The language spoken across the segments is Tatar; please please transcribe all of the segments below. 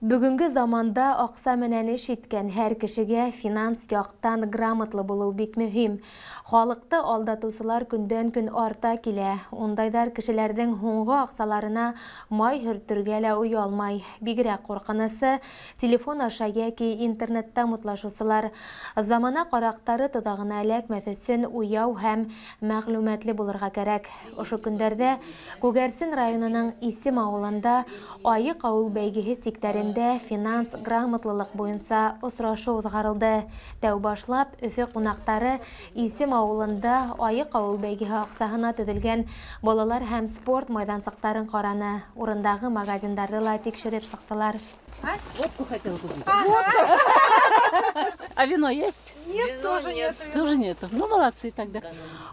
Бүгінгі заманда ақса менен эш иткән һәр кешегә финанс яктан грамотлы булу бик мөһим. Халыкты алдатусылар көндән көн арта килә. Ундайдар кешеләрнең һуңгы аксаларына май һөртергә лә уялмай. Бигрәк куркынысы телефон аша яки интернетта мутлашучылар. Замана карактары тудагына эләкмәс өчен уяу һәм мәгълүматлы булырга кирәк. Ошо көндәрдә Күгәрсен районының Исем авылында Айык авыл бәйгеһе сиктерен финанс грамотлылык буенча очрашу узгарылды. Тәү башлап Өфе кунактары Исем авылында Айык авыл бәйгеһе аксаһына төзелгән балалар һәм спорт майдансыктарын караны. Урындагы магазиндарды ла тикшереп сыктылар. Водку хотел купить. А вино есть? Нет, тоже нет. Тоже нету. Ну, молодцы тогда.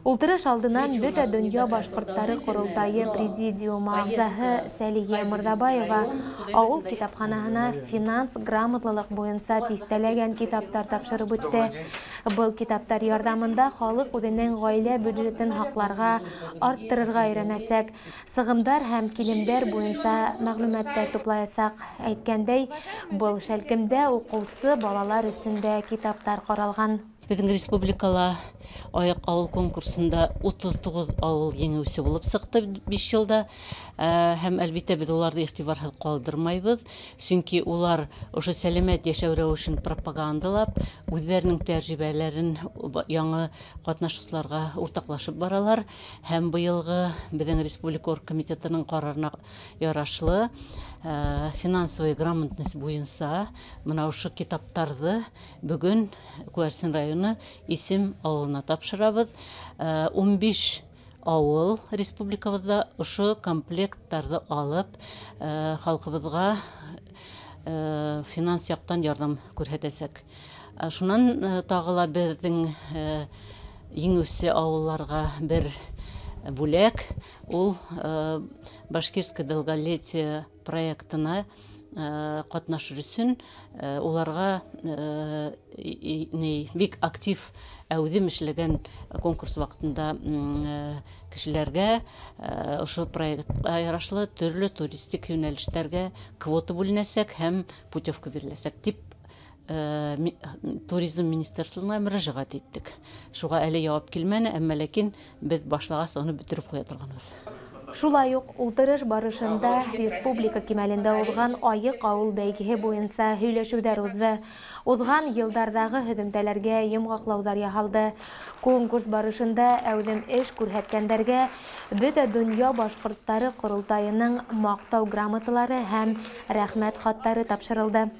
Ултырыш алдынан Бөтә дөнья башкортлары курултайы президиумы агзаһы Сәлия Мырдабаева авыл китапханаһына финанс грамотлылык буенча тистәләгән китаптар тапшырып үтте. Был китаптар ярдәмендә халык үзенең гаилә бюджетын хакларга, арттырырга өйрәнәсәк, сыгымдар һәм килемдәр буенча мәгълүматлар туплаячак. Әйткәндәй, был шәлкемдә укучы балалар өчен дә китаптар каралган. Біздің республикала Айык авыл конкурсында 39 авыл еңеүче булып сыкты 5 жылда. Һәм әлбәттә без уларны игътибарсыз калдырмайбыз. Чөнки улар ошо сәламәт яшәү рәвешен пропагандалап, үзләренең тәҗрибәләрен яңа катнашучыларга уртаклашып баралар. Һәм быелгы безнең республика оргкомитетының карарына ярашлы финансовый грамотность буенча менә ошо китаптарды бүген Күгәрсен районы Исем авылына тапшырабыз. 15 авыл республикабызда ошо комплекттарды алып, халкыбызга финанс яктан ярдәм күрсәтәсәк. Шуннан тагыла безнең еңеүче авылларга бер бүләк, ул Башкирское долголетие проектына катнашыр өчен уларга бик актив әүзем эшләгән конкурс вакытында кешеләргә ошо проектка ярашлы төрле туристик юнәлештәргә квота бүленәсәк һәм путевка биреләсәк дип туризм министрлыгына мөрәҗәгать иттек. Шуга әле җавап килмәне, әмма ләкин без башлагас аны бетереп куя торганбыз. Шулай ук ултырыш барышында республика кимәлендә узган Айык авыл бәйгеһе буенча һөйләшүләр узды. Узган елдардагы һөҗүмтәләргә йомгаклаулар яһалды. Конкурс барышында әүдем эш күрһәткәндәргә Бөтә дөнья башкортлары курултайының мактау грамоталары һәм рәхмәт хаттары тапшырылды.